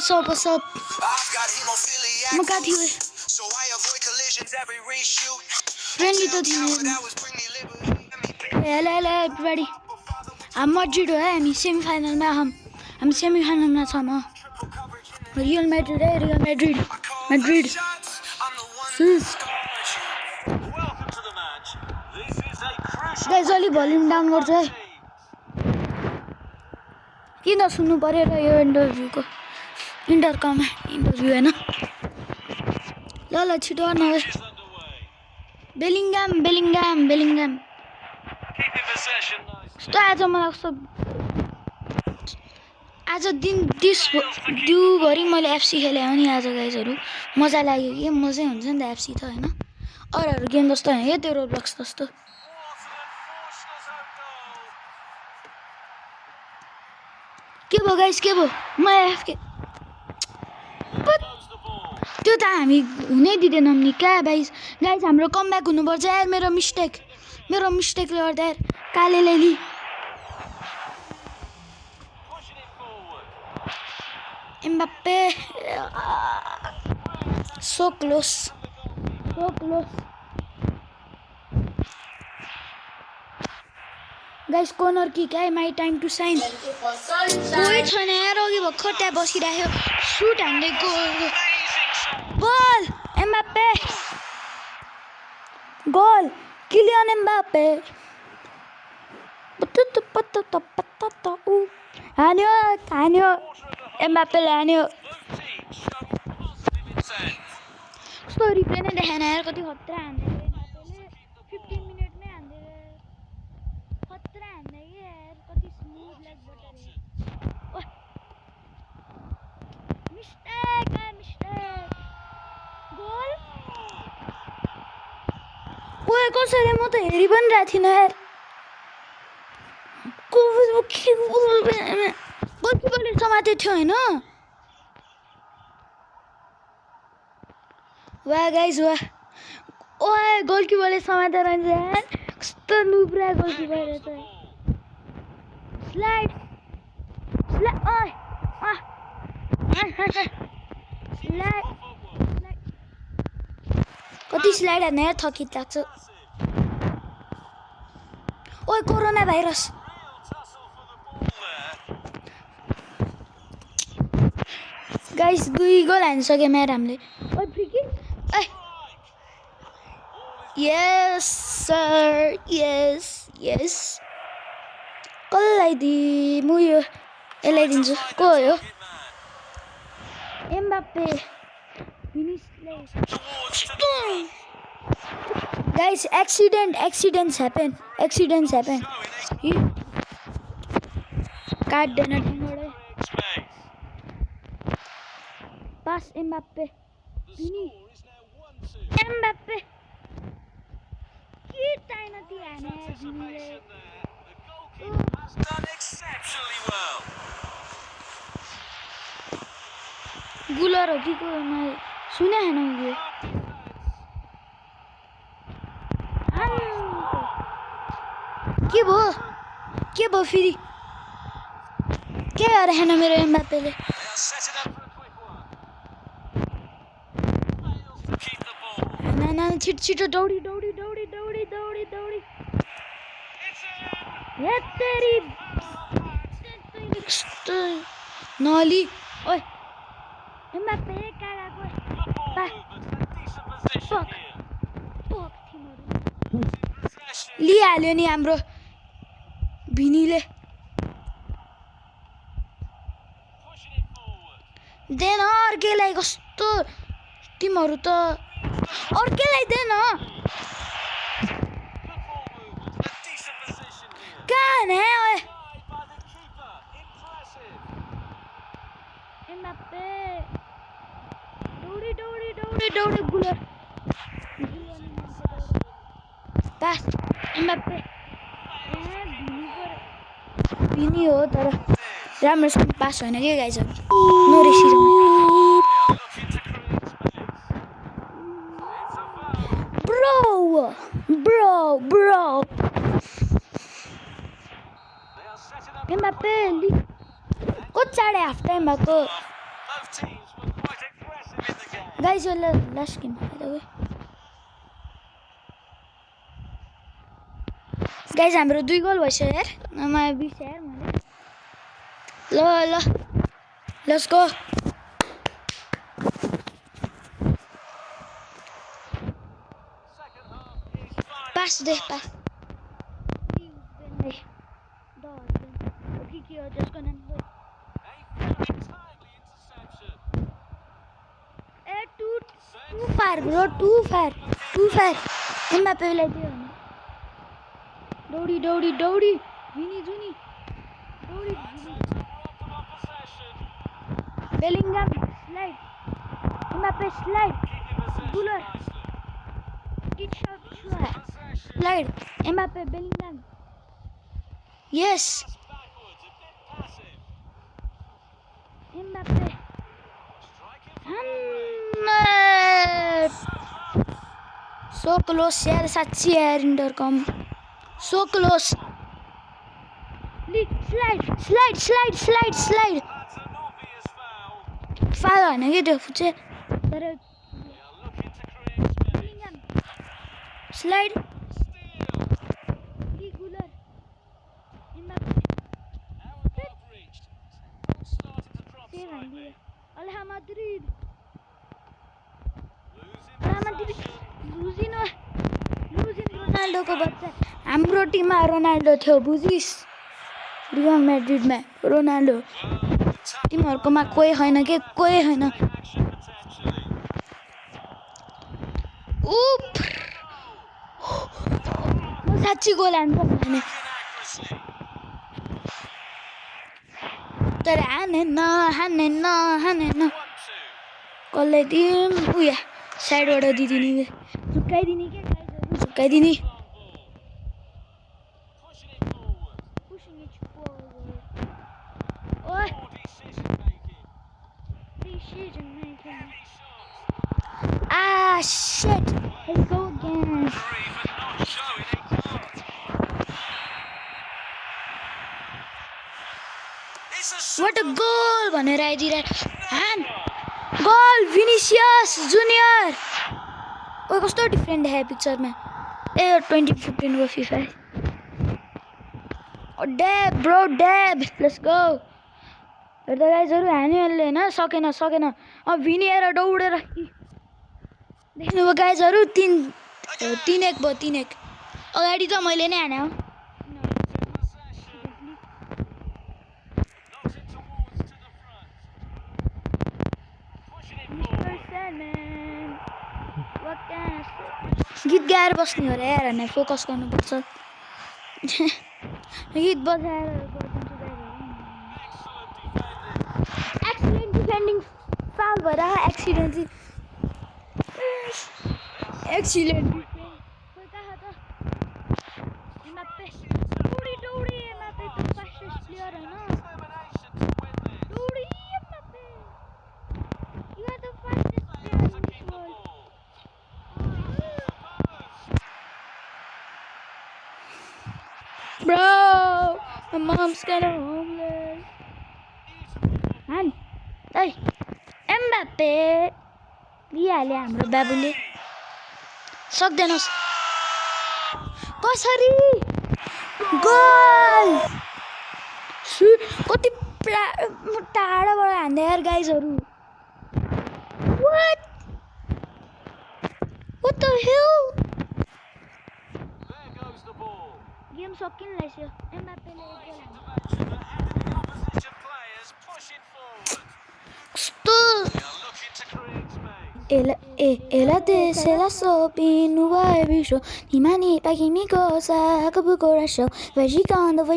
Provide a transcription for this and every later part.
What's up? म कहाँ थियो फ्रेन्डली त थिएन हेलो एभ्रीबडी हम मड्रिड हो है हामी सेमिफाइनलमा हामी सेमिफाइनलमा छौँ म रियल मैड्रिड है रियल मैड्रिड गाइस अलि भोल्युम डाउन गर्छु है किन सुन्नु पर्यो र यो इन्टरभ्यूको इन्टरभ्यू हैन ल छिटो गर्न है बेलिङ्गाम यस्तो आज मलाई आज दिउँभरि मैले एफसी खेलेँ हो नि आज गाइजहरू मजा लाग्यो कि मजै हुन्छ नि त एफसी त हैन अरूहरू गेम जस्तो हैन के त्यो रोब्लक्स जस्तो के भयो गाइस के भयो म एफके त्यो त हामी हुनै दिदैनौँ नि क्या गाइस हाम्रो कमब्याक हुनुपर्छ यार मेरो मिस्टेकले गर्दा यार कालेले लि Mbappe so close guys corner kick है माई टाइम टु साइन कोही छैन यार अघि भर्खर त्यहाँ बसिराख्यो सुट हान्दै goal Mbappe goal Kylian Mbappe हान्यो एम्बाप्पेले हान्यो कस्तो रिप्ले नै देखाएन यार कति खतरा हान्दै एम्बाप्पेले 15 मिनेटमै हान्दै खतरा हान्दै के यार कति स्मुथ लेगबाट मिस्टेक गोल ओए कसरी म त हेरि पनि रहेको थिइनँ यार गोलकिपरले समातेको थियो हैन वाह गाइस वाह ओए गोलकिपरले समातेर रहन्छ यार कस्तो नुब्रा गोलकिपर रहेछ स्लाइड ओए स्लाइड कति स्लाइड हान्ने यार थकित लाग्छ ओए कोरोना भाइरस गाइस 2 गोल हानिसक्यो मेरो हामीले ओए free kick yes sir yes कसलाई दिमु यो यसलाई दिन्छु को हो यो एम्बाप्पे गाइस accidents happen काट्दैन टिमबाट पास एम्बाप्पे के टाइम ती हाने जिमीले गुलर हो कि को मैले सुने हैन यो के भयो फेरि के गरे हैन मेरो एम्बाप्पेले ना छिटो दौडी हे तेरी नली ओए एम्बाप्पे कागाको लिहाल्यो नि हाम्रो भिनीले देन अर्केलाई कस्तो टिमहरु त अर्केलाई देन कहाँ है ओए एम्बाप्पे दौडी गुलर पास एम्बाप्पे भिनी हो तर राम्रोसँग पास होइन के गाइस नरेसिरौँ bro Mbappé को चाँडै हाफ टाइम भएको Guys, your last game, by the way. Guys, हाम्रो 2 गोल भइसक्यो यार नमा बिस यार मैले ल let's go pass they pass too far bro too far Mbappe लाई दियो दौडी Vini Juni दौडी Bellingham slide Mbappe slide Guler kick shot slide Mbappe Bellingham yes Mbappe so close यार साच्ची यार इंटरकम so close slide foul हैन के त्यो फुचे तर slide Guler Mbappe Real Madrid losing Ronaldo को बच्चा हाम्रो टिममा रोनाल्डो थियो बुझिस रियल मैड्रिडमा रोनाल्डो टिमहरुकोमा कोही छैन के कोही छैन उप म साच्ची गोल हान्छ भने तर हाने न कसले दिम उया साइडबाट दिदिनी झुकाइदिनी के गाइजहरु झुकाइदिनी pushing it forward oh decision making ah shit let's go again what a goal भनेर आइदिरहेको hand goal Vinicius Junior ओए कस्तो डिफरेन्ट देखायो पिक्चरमा ए 2015 को FIFA ओ डेब ब्रो डेब लेट्स गो हेर्दा गाइजहरु हानिहरुले हैन सकेन अब भिनिएर दौडेर देख्नुभयो गाइजहरु 3-1 भयो 3-1 अगाडि त मैले नै हाने हो गीत गाएर बस्ने हो रे यार हैन फोकस गर्नुपर्छ गीत बजाएर एक्सिडेन्ट डिफेन्डिङ फाउल भएर एक्सिडेन्ट कोही कहाँ त Mbappe दौडी Mbappe त फास्टेस्ट प्लेयर हैन दौडी Mbappe you are the fastest player in this world bro my mom's kind of homeless man hey Mbappe लिहाल्यो हाम्रो बाबुले सक्दैनस् कसरी गोल कति टाढाबाट हान्दै यार गाइजहरु what the hell गेम सकिन लाग्यो एम्बाप्पेले एक goal ela desce la sopino vai bicho ni mani paghi cosa acabo coração vai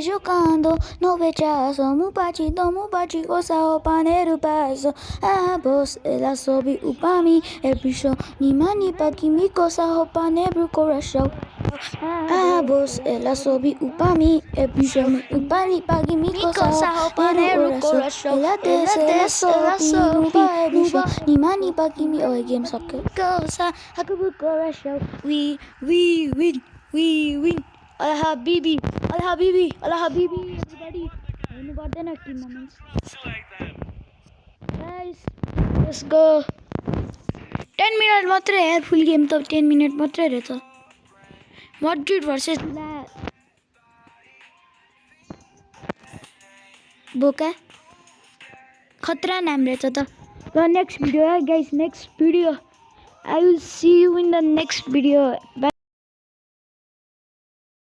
jogando no vejaço mu pachi cosa o paneiro passo a boss ela sobe o pami é bicho ni mani paghi cosa o paneiro coração a boss ela sobe o pami é bicho o pani paghi cosa o paneiro coração ela desce la sopino vai bicho ni mani paghi game soccer cosa acabo coração we win al habibi everybody you got the team moments guys let's go 10 minute मात्रै यार फुल game त 10 minute मात्रै रहेछ Madrid versus बोका खतरा नाम रहेछ त ल next video guys next video I will see you in the next video. Bye.